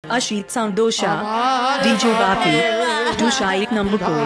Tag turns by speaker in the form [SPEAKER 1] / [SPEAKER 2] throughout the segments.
[SPEAKER 1] Ashit Soundosha, DJ Bapi, Dusha 1 number Koi.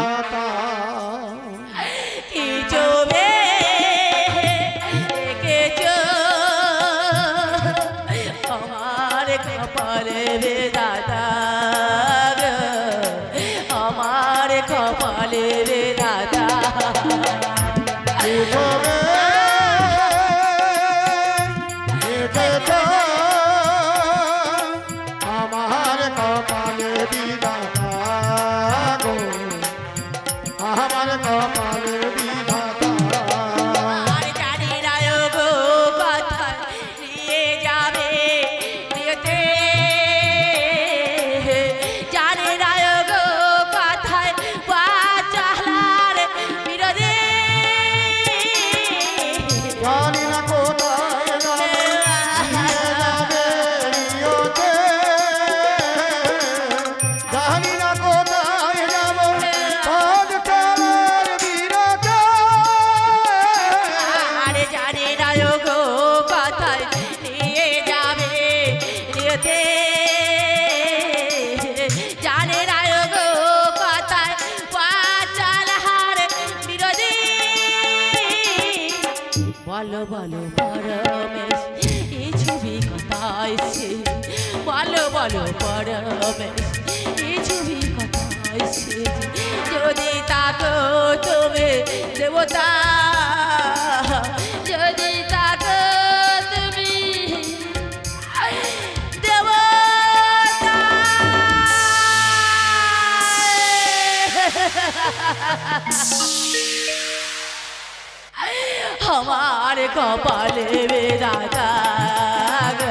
[SPEAKER 2] हमारे कपाले मेरा दाग,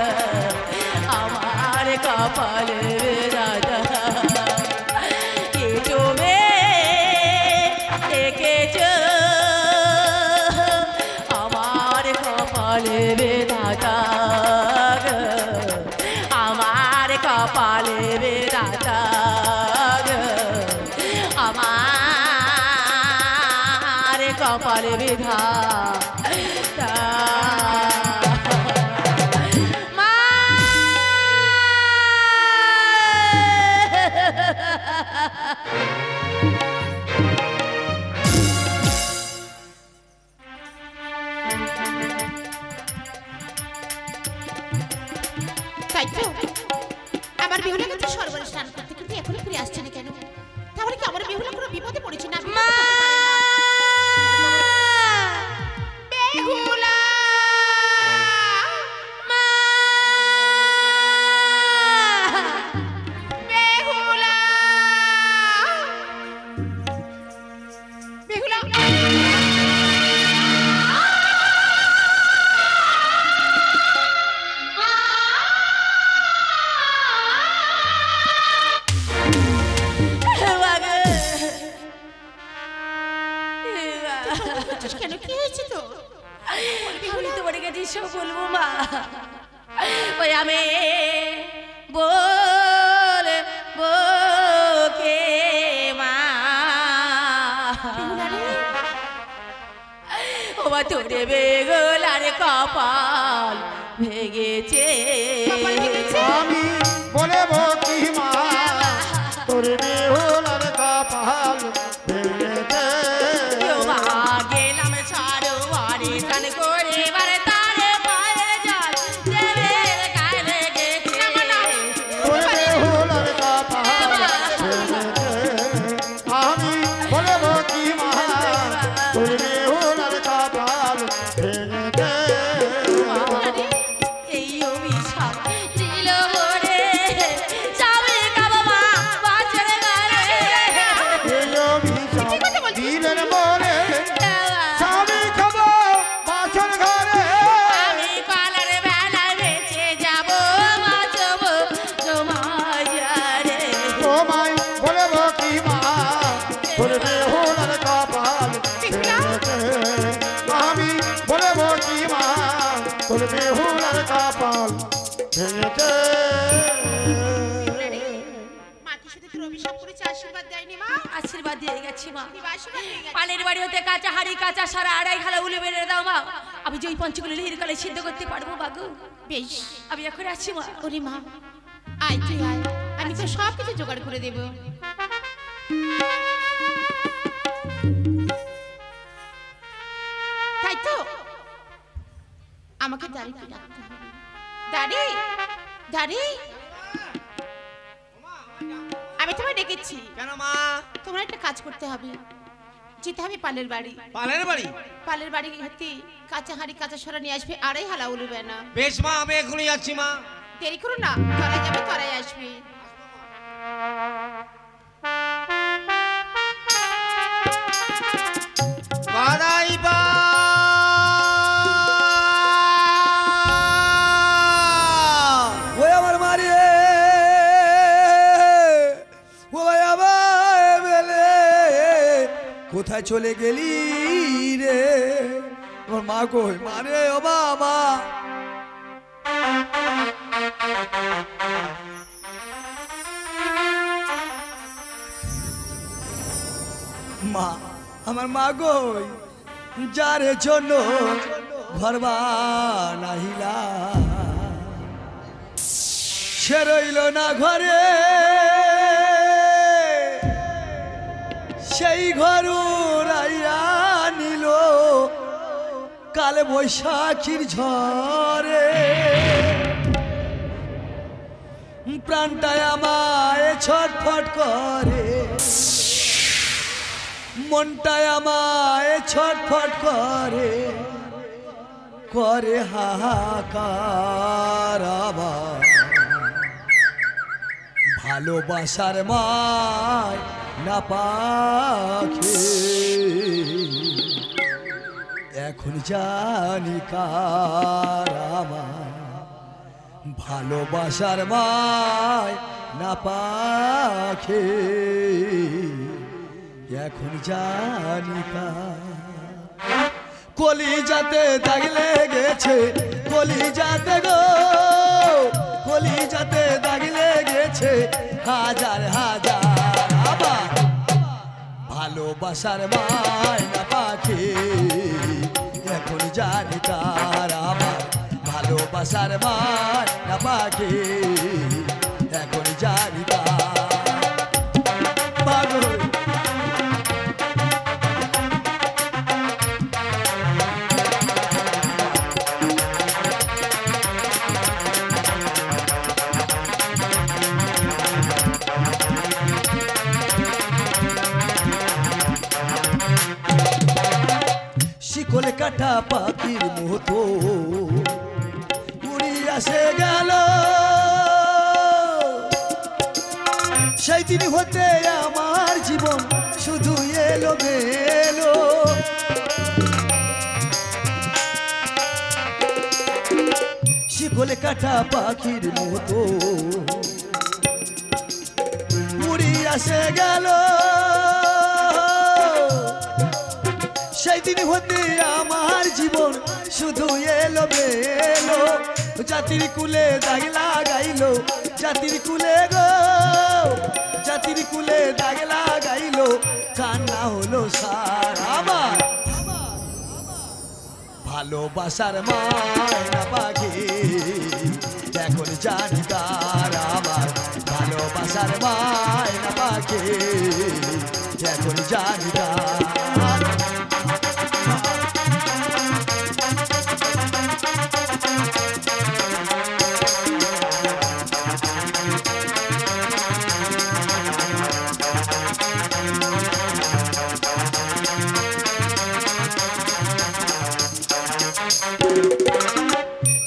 [SPEAKER 2] हमारे कपाले मेरा दाग, ये जो के जो हमारे कपाले मेरा दाग, हमारे कपाले मेरा दाग, हमारे कपाले मेरा তোরে বেগুলার কপাল ভেঙেছে
[SPEAKER 3] আমি বলবো কি মা তোরে বেগুলার কপাল ভেঙেছে
[SPEAKER 2] গেলাম সারোয়ারে স্নান করে বারে তারে পায়ে জল দেবে গায়ে লেগেছে
[SPEAKER 3] তোরে বেগুলার কপাল ভেঙেছে আমি বলবো কি মা তোরে বেগুলার কপাল ভেঙেছে
[SPEAKER 2] এই অভিশাপ দিল ওরে যাবে কাবাবা বাঁচের ঘরে
[SPEAKER 3] এই অভিশাপ দিলেন মোরে স্বামী খাবো বাঁচর ঘরে
[SPEAKER 2] আমি পালার বেলায় বেঁচে যাব বাঁচবো তোমায় যারে
[SPEAKER 3] তোমায় বলবো কি মা তোরে বেহুলার কপাল ভেঙেছে আমি বলবো কি মা তোরে বেহুলার কপাল ভেঙেছে
[SPEAKER 4] মা কি শুধু তোর অভিশাপ করেছে আশীর্বাদ দেয়নি মা
[SPEAKER 2] আশীর্বাদ দিয়ে গেছি মা
[SPEAKER 4] আশীর্বাদ দিয়ে গেছে
[SPEAKER 2] পানের বাড়ি হতে কাঁচা হাড়ি কাঁচা সারা আড়াই খালা উলে বেড়ে দাও মা আমি যে ওই পঞ্চগুলো হিরকালে সিদ্ধ করতে পারবো বাগু
[SPEAKER 4] বেশ
[SPEAKER 2] আমি এখন আছি মা
[SPEAKER 4] ওরে মা আয় তুই আয় তো সব কিছু জোগাড় করে দেব। তাই তো আমাকে দাঁড়িয়ে ডাকতে হবে। দাঁড়ি দাঁড়ি, আমি তোমায় ডেকেছি।
[SPEAKER 5] কেন মা?
[SPEAKER 4] তোমার একটা কাজ করতে হবে, যেতে হবে পালের বাড়ি।
[SPEAKER 5] পালের বাড়ি?
[SPEAKER 4] পালের বাড়ি হতে কাঁচা হাঁড়ি কাঁচা সরা নিয়ে আসবে, আড়াই হালা উলবে না।
[SPEAKER 5] বেশ মা, আমি এখনই যাচ্ছি মা।
[SPEAKER 4] দেরি করো না, তরাই যাবে তরাই আসবে।
[SPEAKER 5] বাদাইবা
[SPEAKER 6] ওই আমার মারি ও ভাই আমার বেলে কোথায় চলে গেলি রে? আমার মা কই? মারে ও বাবা, মা আমার মা কই? যার জন্য ঘর বানাইলা সে রইল না ঘরে, সেই ঘর উড়াইয়া নিল কালে বৈশাখীর ঝড়ে। প্রাণটায় আমায় ছটফট করে, মনটায় আমায় ছটফট করে, করে হাহাকার আবার। ভালোবাসার মায় না পাখে এখন জানি কার আমার। ভালোবাসার মায় না পাখে এখন জানি কার। কলিজাতে দাগ লেগেছে, কলিজাতে গো, কলিজাতে দাগ লেগেছে হাজার হাজার আবার। ভালোবাসার মায়না পাখি এখন জানি কার আমার। ভালোবাসার মায়না পাখি এখন জানি কার। পাগল শিকল কাটা পাখির মতো উড়িয়া সে গেল, সেই দিন হতে আমার জীবন শুধু এলো বেলো। শিকল কাটা পাখির মতো উড়িয়া সে গেল, সেই দিন হতে আমার জীবন শুধু এলো বেলো। জাতির কুলে দাগ লাগাইলো, জাতির কুলে গো, জাতির কুলে দাগ লাগাইলো, কান্না হলো সার আমার। ভালোবাসার মায়না পাখি এখন জানি কার আমার। ভালোবাসার মায়না পাখি এখন জানি কার।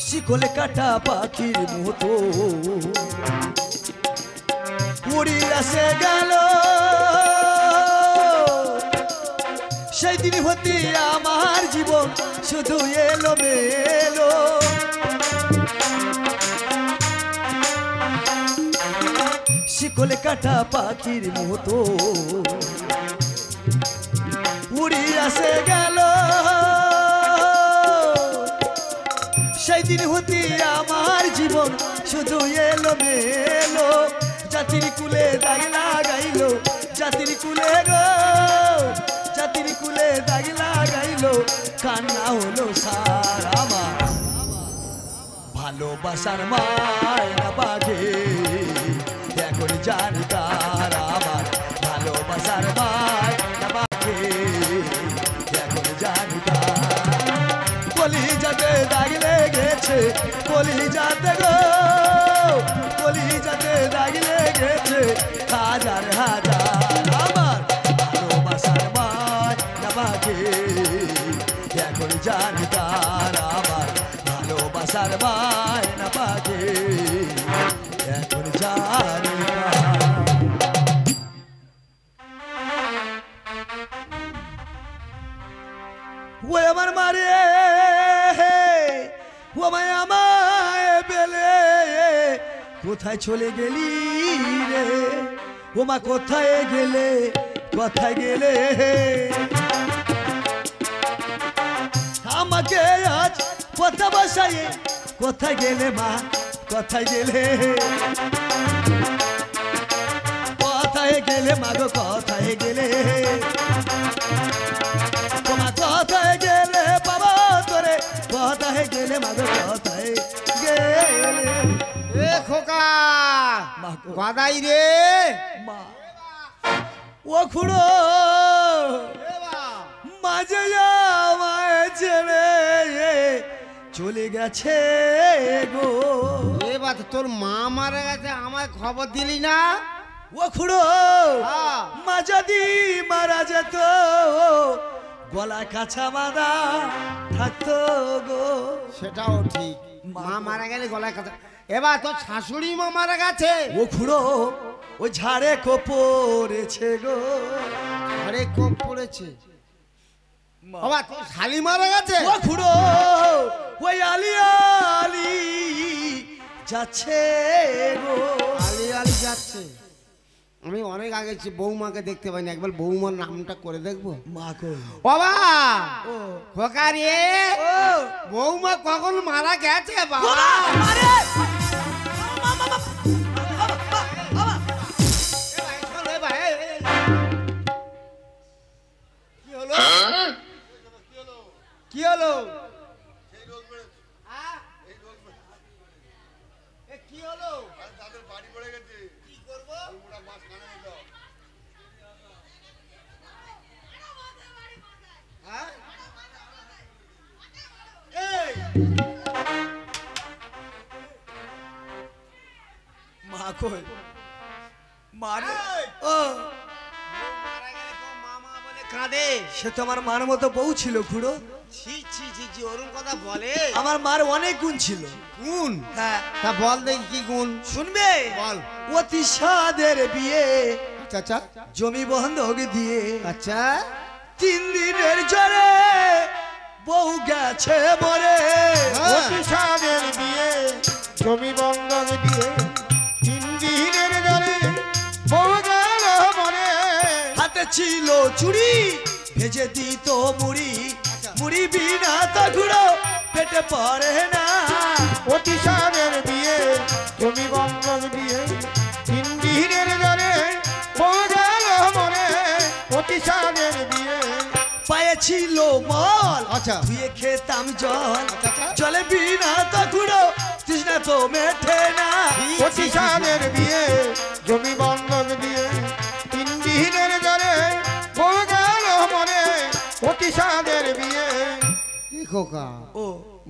[SPEAKER 6] শিকল কাটা পাখির মতো উড়িয়া সে গেল, সেই দিন হতে আমার জীবন শুধু এলো মেলো। শিকল কাটা পাখির মতো উড়িয়া সে গেল, সেই দিন হতে আমার জীবন শুধু এলো মেলো। জাতির কুলে দাগ লাগাইলো, জাতির কুলে গো, জাতির কুলে দাগ লাগাইলো, কান্না হলো সার আমার। ভালোবাসার মায়না পাখি এখন জানিকার আমার ভালোবাসার মায় আমাকে এখন জানিকার কলি যাতে দাগ লেগেছে কলি যাতে গো কলি যাতে দাগ লেগেছে হাজার হাজার আমার ভালোবাসার মায় আমাকে এখন জানিকার আমার ভালোবাসার মায় আমাকে এখন জানিকার ও আমার মারে ও আমায় আমায় বেলে কোথায় চলে গেলি রে ও মা কোথায় গেলে আমাকে আজ কথা বসাই কোথায় গেলে মা কোথায় গেলে মা গো কোথায় গেলে তোমার কোথায় গেলে বাবা তোরে কোথায় গেলে মা গো কোথায় গেলে
[SPEAKER 5] এ খোকা
[SPEAKER 6] মা গো।
[SPEAKER 5] গদাই রে
[SPEAKER 6] মা ও খুড়ো মাঝে আমায় ছেড়ে চলে গেছে গো
[SPEAKER 5] এবার তোর মা মারা গেছে আমায় খবর দিলি না
[SPEAKER 6] ও খুড়ো
[SPEAKER 5] হ্যাঁ।
[SPEAKER 6] মা যদি মারা যেত গলা কাছা বাঁধা থাকতো গো
[SPEAKER 5] সেটাও ঠিক মা মারা গেলে গলায় কথা এবার তোর শাশুড়ি মা মারা গেছে
[SPEAKER 6] ও খুড়ো ওই ঝাড়ে কোপরেছে গো
[SPEAKER 5] আরে কোপ পড়েছে বাবা তোর শালি মারা গেছে
[SPEAKER 6] ও খুড়ো ওই আলি আলি যাচ্ছে গো
[SPEAKER 5] আলি আলি যাচ্ছে আমি অনেক আগে বৌমাকে দেখতে পাইনি একবার বৌমার নামটা করে দেখবো
[SPEAKER 6] মা কো
[SPEAKER 5] বাবা
[SPEAKER 6] ও
[SPEAKER 5] খোকা রে
[SPEAKER 6] ও
[SPEAKER 5] বৌমা কখন মারা গেছে বাবা
[SPEAKER 6] আরে
[SPEAKER 5] এ ভাই, এ, এ। কি হলো কি হলো আহ? এ, কি হলো কি করবো হ্যাঁ? এই,
[SPEAKER 6] মা কই মারে ও
[SPEAKER 5] বউ মারা গেলে তো মামা বলে কাঁদে
[SPEAKER 6] সে তো আমার মার মতো বউ ছিল খুড়ো
[SPEAKER 5] ছি ছি ছি ছি ওরম কথা বলে
[SPEAKER 6] আমার মার অনেক গুণ ছিল
[SPEAKER 5] গুণ
[SPEAKER 6] হ্যাঁ
[SPEAKER 5] তা বল দেখি কি গুণ
[SPEAKER 6] শুনবে
[SPEAKER 5] বল
[SPEAKER 6] অতি সাদের বিয়ে
[SPEAKER 5] আচ্ছা আচ্ছা
[SPEAKER 6] জমি বন্ধক দিয়ে
[SPEAKER 5] আচ্ছা
[SPEAKER 6] 3 দিনের জ্বরে বউ গেছে মরে
[SPEAKER 3] অতি সাদের বিয়ে জমি বন্ধক দিয়ে 3 দিনের ধরে বউ গেল মরে
[SPEAKER 6] হাতে ছিল চুড়ি ভেজে দিত মুড়ি মুড়ি বিনা তো ঘুরো পেটে পড়ে না
[SPEAKER 3] অতি সাদের বিয়ে জমি বন্ধক দিয়ে 3 দিনের ধরে বউ গেল মরে অতি সাদের বিয়ে
[SPEAKER 6] পায়ে ছিল মল
[SPEAKER 5] আচ্ছা।
[SPEAKER 6] ধুয়ে খেতাম জল
[SPEAKER 5] আচ্ছা, আচ্ছা।
[SPEAKER 6] জলে বিনা তো ঘুরো তৃষ্ণা তো মেঠে না
[SPEAKER 3] অতি সাদের বিয়ে জমি বন্ধক দিয়ে 3 দিনের ধরে বউ গেল মরে অতি সাদের বিয়ে
[SPEAKER 5] কি খোকা
[SPEAKER 6] ও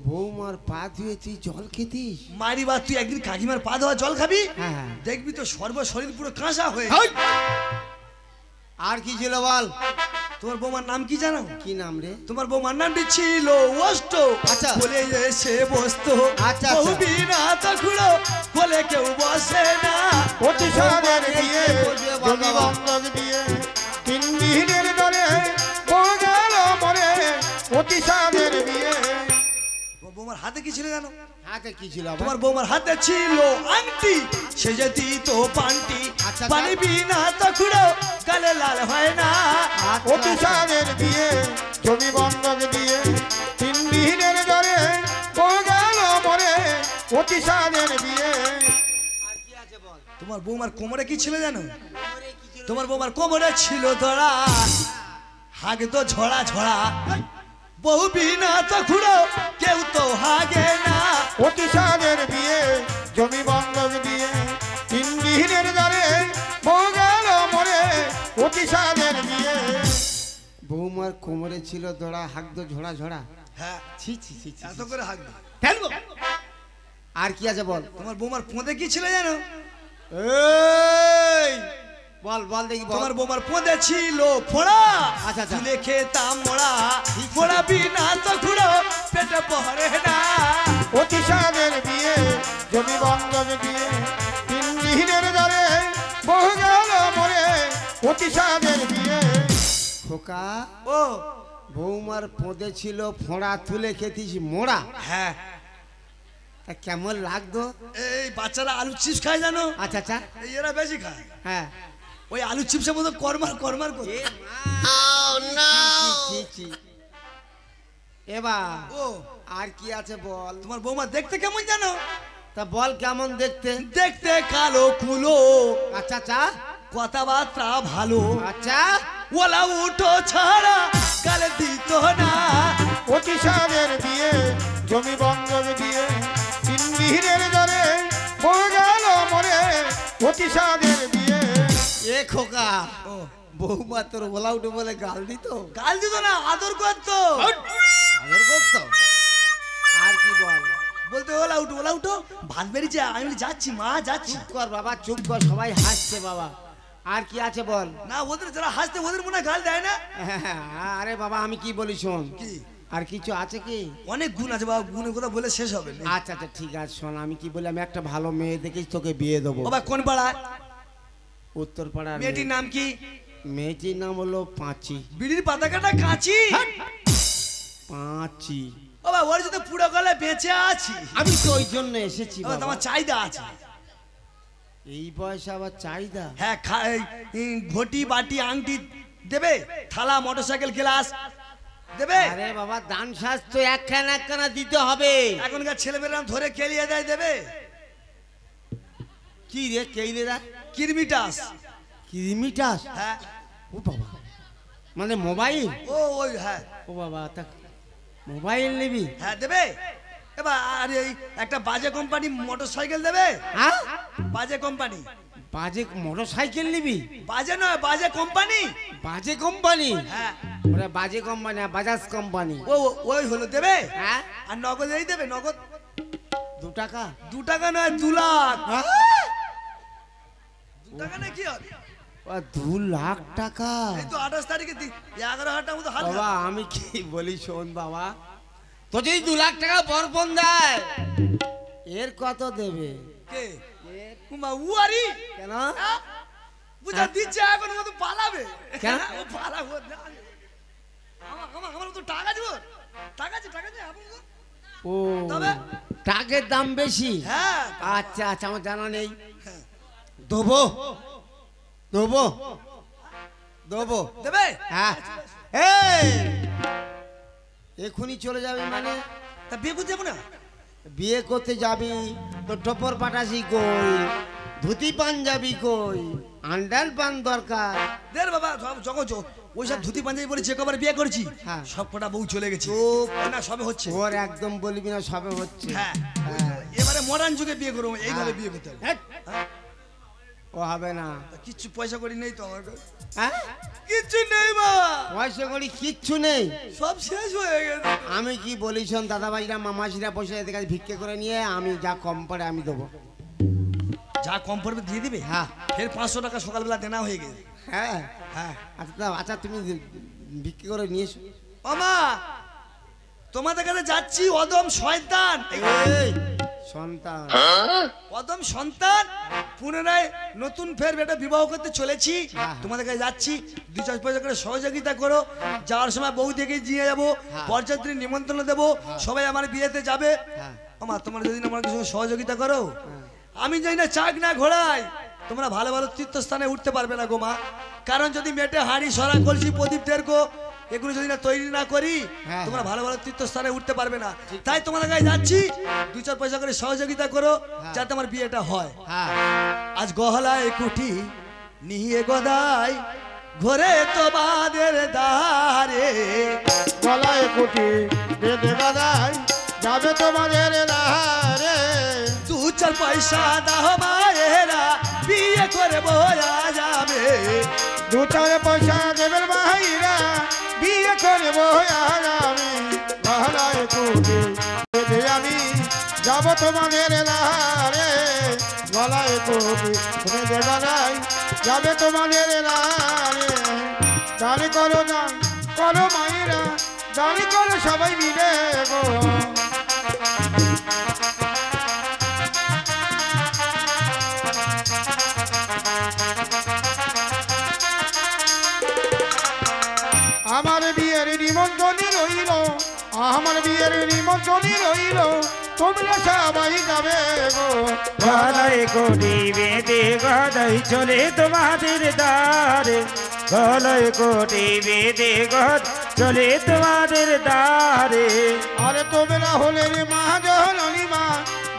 [SPEAKER 5] বৌমার পা ধুয়ে তুই জল খেতিস
[SPEAKER 6] মারি বা তুই একদিন কাকিমার পা ধোয়া জল খাবি
[SPEAKER 5] হ্যাঁ।
[SPEAKER 6] দেখবি তো সর্ব শরীর পুরো কাঁসা হয়ে
[SPEAKER 5] আর কি ছিল বল
[SPEAKER 6] তোমার বৌমার নাম কি জানো
[SPEAKER 5] কি নাম রে
[SPEAKER 6] তোমার বৌমার নামটি ছিল অষ্ট
[SPEAKER 5] আচ্ছা।
[SPEAKER 6] বলে এসে বসতো
[SPEAKER 5] আচ্ছা,
[SPEAKER 6] বহু
[SPEAKER 5] আচ্ছা।
[SPEAKER 6] বিনা তো খুঁড়ো বলে কেউ বসে না
[SPEAKER 3] অতি সাদের বিয়ে জমি বন্ধক দিয়ে 3 দিনের ধরে বউ গেল মরে অতি সাদের বিয়ে
[SPEAKER 6] বৌমার হাতে কি ছিল জানো
[SPEAKER 5] হাতে কি ছিল আবার?
[SPEAKER 6] তোমার বৌমার হাতে ছিল আংটি সে যে দিত পান্টি
[SPEAKER 5] আচ্ছা।
[SPEAKER 6] পানি বিনা তো খুঁড়ো গালে লাল হয় না
[SPEAKER 3] অতি সাদের বিয়ে জমি বন্ধক দিয়ে 3 দিনের ধরে বউ গেল মরে অতি সাদের বিয়ে
[SPEAKER 5] আর কি আছে বল
[SPEAKER 6] তোমার বৌমার কোমরে কি ছিল জানো তোমার বৌমার কোমরে ছিল ধরা হাগে তো ঝড়া ঝড়া বহু বিনা তো খুঁড়ো কেউ তো হাগে না
[SPEAKER 3] অতি সাদের বিয়ে জমি বন্ধক দিয়ে 3 দিনের ধরে অতি সাদের বিয়ে
[SPEAKER 5] বৌমার কোমরে ছিল দড়া, হাগদো ঝোড়া ঝোড়া।
[SPEAKER 6] হ্যাঁ
[SPEAKER 5] ছি ছি ছি ছি।
[SPEAKER 6] এত করে হাঁকবে।
[SPEAKER 5] আর কি আছে বল?
[SPEAKER 6] তোমার বৌমার পোঁদে কি ছিল জানো?
[SPEAKER 5] এই বল বল দেখি বল।
[SPEAKER 6] তোমার বৌমার পোঁদে ছিল ফোড়া,
[SPEAKER 5] আচ্ছা, আচ্ছা।
[SPEAKER 6] তুলে খেতাম মোড়া, মোড়া বিনা তো খুঁড়ো পেটে পড়ে না।
[SPEAKER 3] অতি সাদের বিয়ে জমি বন্ধক দিয়ে তিন দিনের ধরে বহু গেল মরে অতি সাদের বিয়ে
[SPEAKER 5] খোকা,
[SPEAKER 6] ও
[SPEAKER 5] বৌমার পোঁদে ছিল ফোঁড়া, তুলে খেতিস মোড়া।
[SPEAKER 6] হ্যাঁ,
[SPEAKER 5] তা কেমন লাগতো?
[SPEAKER 6] এই বাচ্চারা আলু চিপস খায় জানো?
[SPEAKER 5] আচ্ছা আচ্ছা,
[SPEAKER 6] এই এরা বেশি খায়।
[SPEAKER 5] হ্যাঁ।
[SPEAKER 6] ওই আলু চিপসের মতো কর্মার কর্মার করে।
[SPEAKER 5] ছি, ছি। এবার
[SPEAKER 6] ও
[SPEAKER 5] আর কি আছে বল?
[SPEAKER 6] তোমার বৌমা দেখতে কেমন জানো?
[SPEAKER 5] তা বল কেমন দেখতে?
[SPEAKER 6] দেখতে কালো কুলো,
[SPEAKER 5] আচ্ছা আচ্ছা
[SPEAKER 6] কথাবার্তা ভালো,
[SPEAKER 5] আচ্ছা।
[SPEAKER 6] ওলা উঠো ছাড়া গালে দিত না।
[SPEAKER 3] অতি সাদের বিয়ে জমি বন্ধক দিয়ে তিন দিনের ধরে বহু গেল মরে অতি সাদের বিয়ে
[SPEAKER 5] এ খোকা,
[SPEAKER 6] ও
[SPEAKER 5] বৌমা তোর ওলা উঠে বলে গাল দিত?
[SPEAKER 6] গাল দিত না, আদর করতো।
[SPEAKER 5] আদর করতো? আর কি বল?
[SPEAKER 6] বলতে ওলা উঠো ভাত বেরিয়েছে, আমি বলি যাচ্ছি মা যাচ্ছি।
[SPEAKER 5] চুপ কর বাবা, চুপ কর, সবাই হাসছে বাবা। আর কি আছে বল?
[SPEAKER 6] না ওদের যারা হাসতে ওদের মনে হয় গাল দেয় না।
[SPEAKER 5] আরে বাবা আমি কি বলি শোন।
[SPEAKER 6] কি?
[SPEAKER 5] আর কিছু আছে কি?
[SPEAKER 6] অনেক গুণ আছে বাবা, গুণের কথা বলে শেষ হবে না।
[SPEAKER 5] আচ্ছা আচ্ছা ঠিক আছে, শোন আমি কি বলি, আমি একটা ভালো মেয়ে দেখে তোকে বিয়ে দেবো।
[SPEAKER 6] বাবা কোন পাড়া?
[SPEAKER 5] উত্তর পাড়ার
[SPEAKER 6] মেয়েটির নাম কি?
[SPEAKER 5] মেয়েটির নাম হলো পাঁচি।
[SPEAKER 6] বিড়ির পাতা কাটা কাঁচি।
[SPEAKER 5] পাঁচি।
[SPEAKER 6] বাবা ওর যদি পুরো গলে বেঁচে আছি।
[SPEAKER 5] আমি তো ওই জন্য এসেছি
[SPEAKER 6] বাবা
[SPEAKER 5] বাবা।
[SPEAKER 6] তোমার চাহিদা আছে।
[SPEAKER 5] এই বয়সে আবার চাহিদা?
[SPEAKER 6] হ্যাঁ, ঘটি বাটি আংটি দেবে, থালা মোটরসাইকেল গ্লাস দেবে।
[SPEAKER 5] আরে বাবা দান শাস্ত্র একখানা একখানা দিতে হবে।
[SPEAKER 6] এখনকার ছেলেমেয়েরা ধরে কেলিয়ে দেয় দেবে।
[SPEAKER 5] কি রে কেইলে দা?
[SPEAKER 6] কিরমিটাস।
[SPEAKER 5] কিমিটাস?
[SPEAKER 6] হ্যাঁ
[SPEAKER 5] ও বাবা, মানে মোবাইল?
[SPEAKER 6] ও ওই হ্যাঁ
[SPEAKER 5] ও বাবা তা মোবাইল নিবি?
[SPEAKER 6] হ্যাঁ দেবে। এবার আর এই একটা বাজে কোম্পানি মোটরসাইকেল দেবে।
[SPEAKER 5] হ্যাঁ
[SPEAKER 6] বাজে কোম্পানি।
[SPEAKER 5] বাজে মোটর সাইকেল নিবি?
[SPEAKER 6] বাজে নয়, বাজে কোম্পানি।
[SPEAKER 5] বাজে কোম্পানি?
[SPEAKER 6] হ্যাঁ
[SPEAKER 5] ওরা বাজে কোম্পানি, বাজাজ কোম্পানি।
[SPEAKER 6] ওই হলো দেবে।
[SPEAKER 5] হ্যাঁ
[SPEAKER 6] আর নগদ এই দেবে, নগদ
[SPEAKER 5] 2 টাকা?
[SPEAKER 6] 2 টাকা নয় 2 লাখ।
[SPEAKER 5] হ্যাঁ?
[SPEAKER 6] 2 টাকা না কি হবে?
[SPEAKER 5] 2 লাখ টাকা?
[SPEAKER 6] এই তো 28 তারিখে 11,000 টাকা মতো হাল।
[SPEAKER 5] বাবা আমি কি বলি শোন বাবা, তো যদি 2 লাখ টাকা বরপন দেয় এর কত দেবে?
[SPEAKER 6] কে? কুমা উয়ারি
[SPEAKER 5] কেন?
[SPEAKER 6] বুঝা দিচ্ছে এখন মতো পালাবে।
[SPEAKER 5] কেন?
[SPEAKER 6] ও পালাবো না। আমার তো টাকা দিব। টাকা আছে আপনি তো।
[SPEAKER 5] ও
[SPEAKER 6] তবে?
[SPEAKER 5] টাকের দাম বেশি?
[SPEAKER 6] হ্যাঁ
[SPEAKER 5] আচ্ছা আচ্ছা আমার জানা নেই। দেবো দেবো দেবো।
[SPEAKER 6] দেবে।
[SPEAKER 5] হ্যাঁ এই এখনই চলে যাবি মানে?
[SPEAKER 6] তা বিয়ে করতে যাবো না?
[SPEAKER 5] বিয়ে করতে যাবি তো টপর পাটাসি কই, ধুতি পাঞ্জাবি কই, আন্ডার পান দরকার।
[SPEAKER 6] দের বাবা যখন ওই সব ধুতি পাঞ্জাবি পরে যে কবার বিয়ে করেছি
[SPEAKER 5] হ্যাঁ।
[SPEAKER 6] সব কটা বউ চলে গেছে।
[SPEAKER 5] চুপ।
[SPEAKER 6] না সবে হচ্ছে।
[SPEAKER 5] ওর একদম বলবি না, সবে হচ্ছে।
[SPEAKER 6] হ্যাঁ
[SPEAKER 5] হ্যাঁ।
[SPEAKER 6] এবারে মডার্ন যুগে বিয়ে করবো, এইভাবে বিয়ে করতে হবে।
[SPEAKER 5] হ্যাট। ও হবে না।
[SPEAKER 6] কিচ্ছু পয়সা করি নেই তো আমার কাছে।
[SPEAKER 5] হ্যাঁ
[SPEAKER 6] কিচ্ছু নেই বাবা,
[SPEAKER 5] পয়সা করি কিচ্ছু নেই।
[SPEAKER 6] সব শেষ হয়ে গেছে।
[SPEAKER 5] আমি কি বলি শোন, দাদাভাইরা মামাসিরা পয়সা এদের কাছে ভিক্ষে করে নিয়ে আমি যা কম পড়ে আমি দেবো।
[SPEAKER 6] যা কম পড়বে দিয়ে দিবে।
[SPEAKER 5] হ্যাঁ।
[SPEAKER 6] ফের 500 টাকা সকালবেলা দেনা হয়ে গেছে।
[SPEAKER 5] হ্যাঁ
[SPEAKER 6] হ্যাঁ
[SPEAKER 5] আচ্ছা আচ্ছা তুমি ভিক্ষে করে নিয়ে এসো।
[SPEAKER 6] মামা তোমাদের কাছে যাচ্ছি, অদম শয়তান।
[SPEAKER 5] এই সন্তান,
[SPEAKER 6] অদম সন্তান পুনরায় নতুন ফের বেটা বিবাহ করতে চলেছি।
[SPEAKER 5] হ্যাঁ।
[SPEAKER 6] তোমাদের কাছে যাচ্ছি, 2-4 পয়সা করে সহযোগিতা করো। যাওয়ার সময় বউ দেখে নিয়ে যাবো,
[SPEAKER 5] হ্যাঁ।
[SPEAKER 6] বরযাত্রী নিমন্ত্রণ দেবো, সবাই আমার বিয়েতে যাবে।
[SPEAKER 5] হ্যাঁ।
[SPEAKER 6] মামা তোমরা যদি আমার কিছু সহযোগিতা করো, আমি যাই না চাক না ঘোড়াই, তোমরা ভালো ভালো তীর্থস্থানে উঠতে পারবে না গো মা। কারণ যদি মেটে হাঁড়ি সরা কলসি প্রদীপ টেরকো এগুলো যদি না তৈরি না করি,
[SPEAKER 5] হ্যাঁ।
[SPEAKER 6] তোমরা ভালো ভালো তীর্থস্থানে উঠতে পারবে না। তাই তোমাদের কাছে যাচ্ছি, 2-4 পয়সা করে সহযোগিতা করো যাতে আমার বিয়েটা হয়।
[SPEAKER 5] হ্যাঁ
[SPEAKER 6] আজ গহলায় কুঠি নিয়ে গদাই ঘরে তোমাদের দ্বারে,
[SPEAKER 3] গলায় কুটি বেঁধে বাদাই যাবে তোমাদের নাহারে
[SPEAKER 6] 2-4 পয়সা দাও মায়েরা বিয়ে করে বয়া যাবে।
[SPEAKER 3] দু চার পয়সা দেবের ভাইরা বিয়ে করবো আর আমি গলায় কোটি বেঁধে আমি যাব তোমাদের লারে গলায় কোটি বেঁধে গলায় যাবে তোমাদের লারে দান করো মায়েরা দান করো সবাই মিলে গো আমার বিয়ের নিমন্ত্রণই রইল আমার বিয়ের নিমন্ত্রণই রইল তোমরা সবাই যাবে গো
[SPEAKER 7] গলায় কোটি বেঁধে গদাই চলে তোমাদের দ্বারে গলায় কোটি বেঁধে গদ চলে তোমাদের দ্বারে
[SPEAKER 3] আরে তোমরা হলে রে মা জননী মা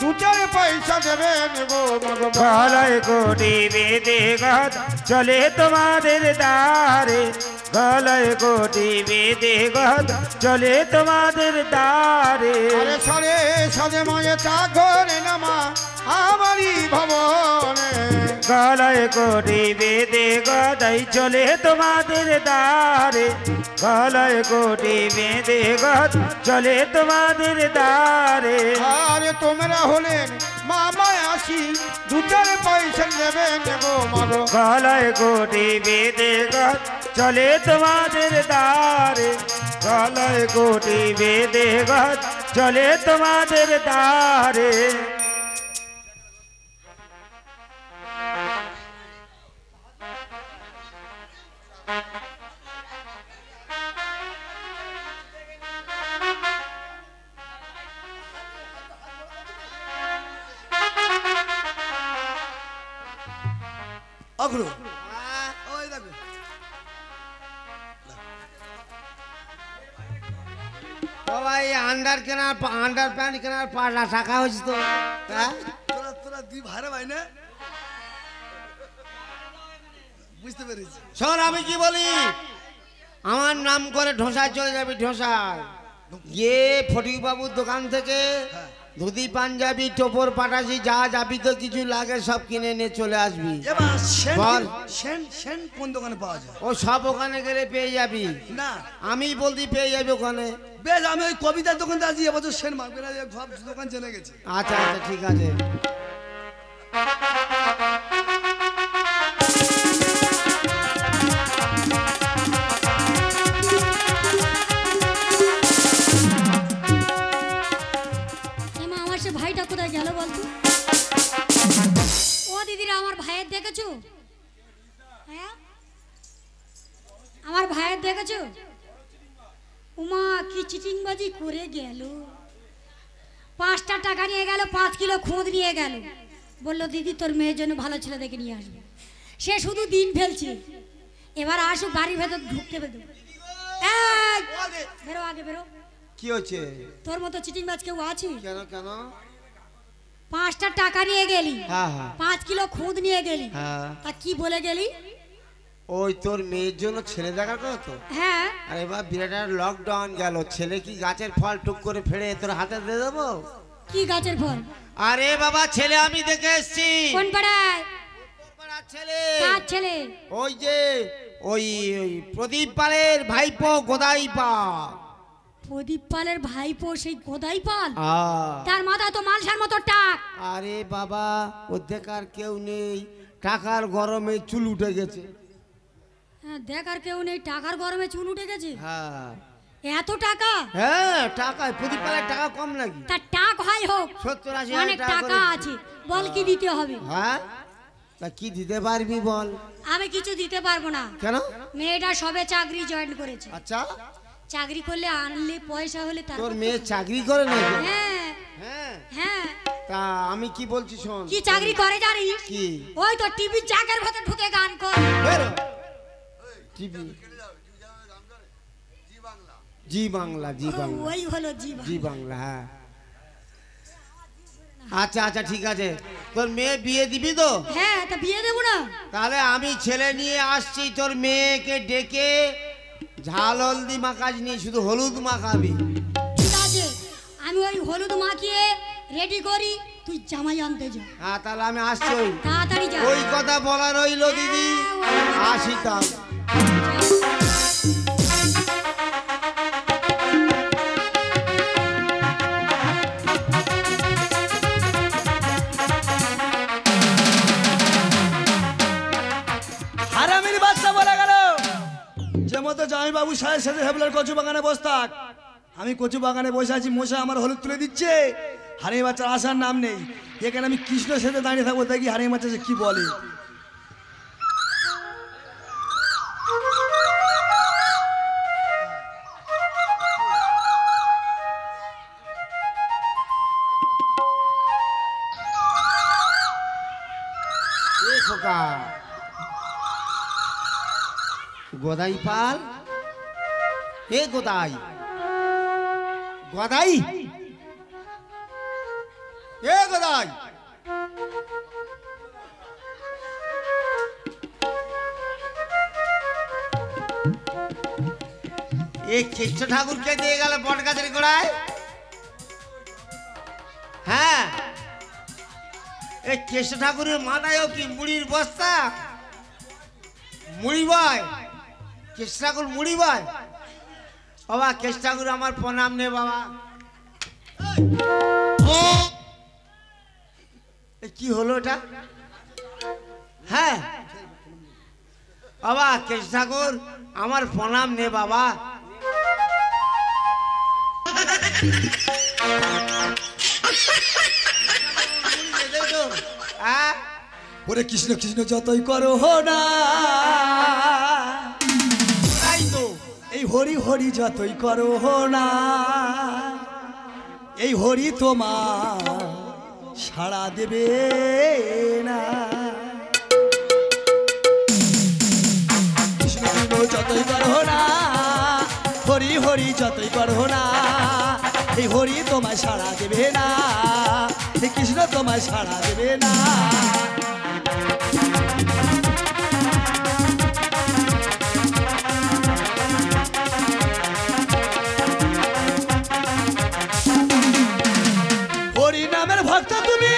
[SPEAKER 3] দু চার পয়সা দেবেন গো মাগো
[SPEAKER 7] গলায় কোটি বেঁধে গদ চলে তোমাদের দ্বারে গলায় কোটি বেঁধে গদ চলে তোমাদের দ্বারে
[SPEAKER 3] আরে সরে সদে মায়ে চা করে না মা আমারই ভবনে
[SPEAKER 7] গলায় কোটি বেঁধে গদাই চলে তোমাদের দ্বারে গলায় কোটি বেঁধে গদ চলে তোমাদের দ্বারে
[SPEAKER 3] আরে তোমরা হলেন মামা আসি দু চার পয়সা দেবেন গো মাগো
[SPEAKER 7] গলায় কোটি বেঁধে গদ চলে তোমাদের দ্বারে গলায় কোটি বেঁধে গদ চলে তোমাদের দ্বারে
[SPEAKER 6] অগ্রু ওই দেখো
[SPEAKER 5] সবাই আন্ডার প্যান্ট কেনার পাল্লা টাকা হয়েছে তো হ্যাঁ
[SPEAKER 6] তোরা দুই ভাইরা ভাই না বুঝতে পেরেছি
[SPEAKER 5] শোন আমি কি বলি আমার নাম করে ঢোসায় চলে যাবি ঢোসায় গিয়ে ফটিক বাবুর দোকান থেকে ধুতি পাঞ্জাবি টোপর পাটাশি যা যাবি তো কিছু লাগে সব কিনে নিয়ে চলে আসবি
[SPEAKER 6] এবার
[SPEAKER 5] বল।
[SPEAKER 6] সেন কোন দোকানে পাওয়া যায়
[SPEAKER 5] ও সব ওখানে গেলে পেয়ে যাবি
[SPEAKER 6] না
[SPEAKER 5] আমি বলতে পেয়ে যাবি ওখানে
[SPEAKER 6] বেশ আমি ওই কবিতার দোকানটা আছি এবছর সেন মাগবে না সব দোকান চলে গেছে
[SPEAKER 5] আচ্ছা আচ্ছা ঠিক আছে
[SPEAKER 8] এমা আমার সে ভাইটা কোথায় গেল বলতো ও দিদিরা আমার ভাইয়ের দেখেছো হ্যাঁ আমার ভাইয়ের দেখেছো উমা কি চিটিংবাজি করে গেল 5টা টাকা নিয়ে গেল 5 কিলো খুদ নিয়ে গেল বললো দিদি তোর মেয়ের জন্য ভালো ছেলে দেখে নিয়ে আসবে সে শুধু দিন ফেলছে এবার আসুক বাড়ির ভেতর ঢুকতে বেরো বেরো আগে বেরো
[SPEAKER 5] কি হচ্ছে
[SPEAKER 8] তোর মতো চিটিংবাজ কেউ আছে
[SPEAKER 5] কেন কেন
[SPEAKER 8] 5টা টাকা নিয়ে গেলি
[SPEAKER 5] হ্যাঁ হ্যাঁ
[SPEAKER 8] 5 কিলো খুদ নিয়ে গেলি
[SPEAKER 5] হ্যাঁ
[SPEAKER 8] তা কি বলে গেলি
[SPEAKER 5] ওই তোর মেয়ের জন্য ছেলে দেখার কথা তো
[SPEAKER 8] হ্যাঁ
[SPEAKER 5] আর এবার বিরাট লকডাউন গেল ছেলে কি গাছের ফল টুক করে ফেড়ে তোর হাতে দিয়ে দেবো
[SPEAKER 8] কি গাছের ফল
[SPEAKER 5] আরে বাবা ছেলে আমি দেখে এসছি
[SPEAKER 8] কোন পাড়ায়
[SPEAKER 5] পাড়ার ছেলে
[SPEAKER 8] কার ছেলে
[SPEAKER 5] ওই যে ওই প্রদীপ পালের ভাইপো গোদাই পা
[SPEAKER 8] প্রদীপ পালের ভাইপো সেই গোদাই পাল
[SPEAKER 5] আ,
[SPEAKER 8] তার মাথা তো মালসার মতো টাক
[SPEAKER 5] আরে বাবা ও দেখার কেউ নেই টাকার গরমে চুল উঠে গেছে
[SPEAKER 8] হ্যাঁ দেখার কেউ নেই টাকার গরমে চুল উঠে গেছে
[SPEAKER 5] হ্যাঁ
[SPEAKER 8] এত টাকা
[SPEAKER 5] হ্যাঁ টাকা প্রদীপ পালের টাকা কম নাকি
[SPEAKER 8] তার টাক হয় হোক
[SPEAKER 5] 70-80
[SPEAKER 8] অনেক
[SPEAKER 5] হাজার টাকা
[SPEAKER 8] টাকা
[SPEAKER 5] করে।
[SPEAKER 8] আছে বল কি দিতে হবে
[SPEAKER 5] হ্যাঁ তা কি দিতে পারবি বল
[SPEAKER 8] আমি কিছু দিতে পারবো না
[SPEAKER 5] কেন
[SPEAKER 8] মেয়েটা সবে চাকরি জয়েন করেছে
[SPEAKER 5] আচ্ছা
[SPEAKER 8] চাকরি করলে আনলে পয়সা হলে
[SPEAKER 5] তোর
[SPEAKER 8] তারপর
[SPEAKER 5] মেয়ে চাকরি করে নাকি
[SPEAKER 8] হ্যাঁ
[SPEAKER 5] হ্যাঁ
[SPEAKER 8] হ্যাঁ
[SPEAKER 5] তা আমি কি বলছি শোন
[SPEAKER 8] কি চাকরি করে জানিস
[SPEAKER 5] কি
[SPEAKER 8] ওই তো টিভি জাগের ভেতর ঢুকে গান কর
[SPEAKER 5] বেরো। টিভি জি বাংলা জি বাংলা
[SPEAKER 8] ওই হলো জীবন
[SPEAKER 5] জি বাংলা হ্যাঁ আচ্ছা আচ্ছা ঠিক আছে তোর মেয়ে বিয়ে দিবি তো
[SPEAKER 8] হ্যাঁ তা বিয়ে দেবো না
[SPEAKER 5] তাহলে আমি ছেলে নিয়ে আসছি তোর মেয়েকে ডেকে ঝাল হলদি মাখাস নি শুধু হলুদ মাখাবি
[SPEAKER 8] ঠিক আছে আমি ওই হলুদ মাখিয়ে রেডি করি তুই জামাই আনতে যা
[SPEAKER 5] হ্যাঁ তাহলে আমি আসছি ওই
[SPEAKER 8] তাড়াতাড়ি যা
[SPEAKER 5] ওই কথা বলা রইলো দিদি আসি তাহলে
[SPEAKER 6] হারামির বাচ্চা বলে গেল যে মতো জামাই বাবু সাহেব সাথে হেবলার কচু বাগানে বসে থাক। আমি কচু বাগানে বসে আছি, মশা আমার হলুদ তুলে দিচ্ছে, হারামি বাচ্চার আসার নাম নেই। এখানে আমি কৃষ্ণ সাথে দাঁড়িয়ে থাকবো, দেখি হারামি বাচ্চা কি বলে।
[SPEAKER 5] খোকা গদাই পাল, হে গদাই, গদাই, হে গদাই। এই কৃষ্ণ ঠাকুরকে দিয়ে গেল বট গাছের গোড়ায়। হ্যাঁ, এই কৃষ্ণ ঠাকুরের মাথায়ও কি মুড়ির বস্তা? মুড়ি বয়, কৃষ্ণ ঠাকুর মুড়ি বয়। বাবা কৃষ্ণ ঠাকুর আমার প্রণাম নে বাবা। কি হলো এটা? হ্যাঁ বাবা কৃষ্ণ ঠাকুর আমার প্রণাম নে বাবা।
[SPEAKER 6] ওরে কৃষ্ণ কৃষ্ণ যতই করো না,
[SPEAKER 5] তাই তো
[SPEAKER 6] এই হরি হরি যতই করো না, এই হরি তোমার সাড়া দেবে না। কৃষ্ণ কৃষ্ণ যতই করো না, হরি হরি যতই করো না, এই হরি তোমায় সাড়া দেবে না, এই কৃষ্ণ তোমায় সাড়া দেবে না। হরি নামের ভক্ত তুমি,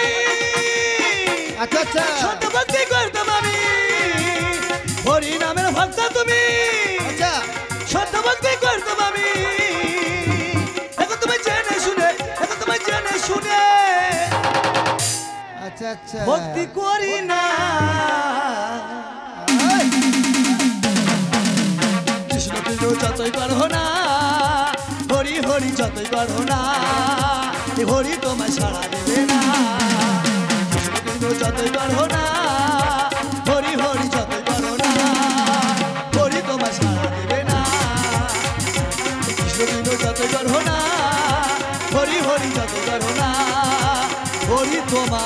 [SPEAKER 5] আচ্ছা আচ্ছা
[SPEAKER 6] সত্য ভক্তি করতাম আমি। হরি নামের ভক্ত তুমি,
[SPEAKER 5] আচ্ছা
[SPEAKER 6] সত্য ভক্তি করতাম আমি। এখন তোমায় জেনে শুনে, এখন তোমায় জেনে শুনে
[SPEAKER 5] আচ্ছা আচ্ছা
[SPEAKER 6] ভক্তি করি না। কৃষ্ণ কৃষ্ণ যতই করো না, হরি হরি যতই করো না, এই হরি তোমায় সাড়া দেবে না। কৃষ্ণ কৃষ্ণ যতই করো না, হরি হরি যতই করো না, হরি তোমায় সাড়া দেবে না। কৃষ্ণ কৃষ্ণ যতই করো না, হরি হরি যতই করো না, হরি তোমায়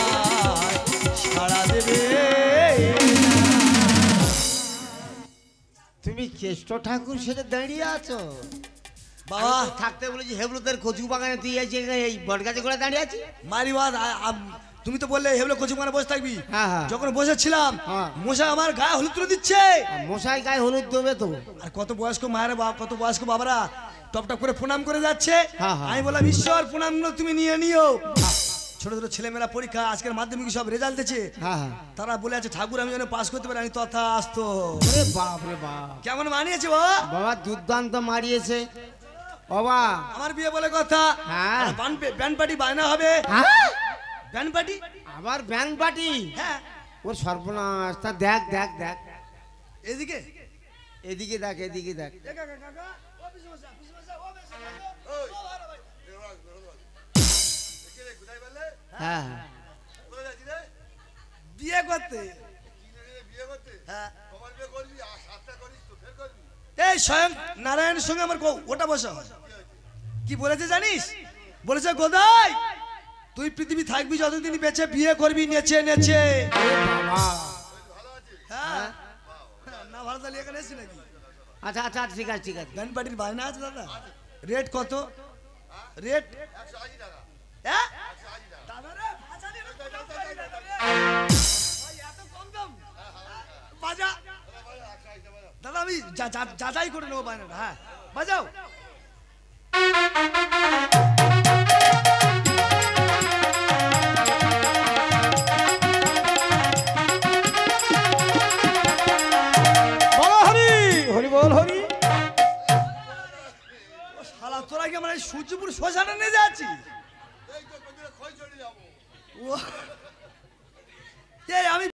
[SPEAKER 6] সাড়া দেবে না।
[SPEAKER 5] তুমি কৃষ্ণ ঠাকুর সেটা দাঁড়িয়ে আছো
[SPEAKER 6] বাবা
[SPEAKER 5] থাকতে বলেছি হেবলুদের কচু বাগানে, তুই এই বট গাছে করে দাঁড়িয়ে আছি।
[SPEAKER 6] মারিবাদ তুমি তো বললে হেবলো কচু বাগানে বসে থাকবি।
[SPEAKER 5] হ্যাঁ, হ্যাঁ।
[SPEAKER 6] যখন বসেছিলাম
[SPEAKER 5] হ্যাঁ।
[SPEAKER 6] মশা আমার গায়ে হলুদ তুলে দিচ্ছে।
[SPEAKER 5] মশাই গায়ে হলুদ দেবে তো।
[SPEAKER 6] আর কত বয়স্ক মায়ের বাবা, কত বয়স্ক বাবারা টপ টপ করে প্রণাম করে যাচ্ছে।
[SPEAKER 5] হ্যাঁ, হ্যাঁ।
[SPEAKER 6] আমি বললাম ঈশ্বর প্রণামগুলো তুমি নিয়ে নিও। ছোট ছোট ছেলেমেয়েরা পরীক্ষা আজকের মাধ্যমিক সব রেজাল্ট দিচ্ছে,
[SPEAKER 5] হ্যাঁ হ্যাঁ
[SPEAKER 6] তারা বলে আছে ঠাকুর আমি যেন পাস করতে পারি। আমি তথা আসতো।
[SPEAKER 5] ওরে বাপ রে বাপ,
[SPEAKER 6] কেমন মানিয়েছে বাবা?
[SPEAKER 5] বাবা দুর্দান্ত মারিয়েছে বাবা।
[SPEAKER 6] আমার বিয়ে বলে কথা।
[SPEAKER 5] হ্যাঁ।
[SPEAKER 6] ব্যান্ড পার্টি বায়না হবে।
[SPEAKER 5] হ্যাঁ?
[SPEAKER 6] Band party?
[SPEAKER 5] আবার ব্যান্ড পার্টি?
[SPEAKER 6] হ্যাঁ।
[SPEAKER 5] ওর সর্বনাশ। তা দেখ দেখ দেখ
[SPEAKER 6] এদিকে
[SPEAKER 5] এদিকে দেখ, এদিকে দেখ। হ্যাঁ হ্যাঁ
[SPEAKER 6] বিয়ে করতে। হ্যাঁ। এই স্বয়ং নারায়ণের সঙ্গে আমার ওটা বসা কি বলেছে জানিস? বলেছে গোদাই তুই পৃথিবী থাকবি যতদিন বেঁচে বিয়ে করবি নেচে নেচে। হ্যাঁ না ভালো তাহলে এখানে এসছি নাকি?
[SPEAKER 5] আচ্ছা আচ্ছা ঠিক আছে ঠিক আছে।
[SPEAKER 6] ব্যান্ড পার্টির বায়না আছে দাদা। রেট কত? রেট হ্যাঁ দাদা রে এত কম দাম বাজা দাদা। আমি যাচাই করে নেবো বায়নাটা। হ্যাঁ বাজাও।
[SPEAKER 3] বলো হরি হরি বল হরি।
[SPEAKER 6] শালা তোরা কি আমরা সূর্যপুর শ্মশানে নিয়ে যাচ্ছি? আমি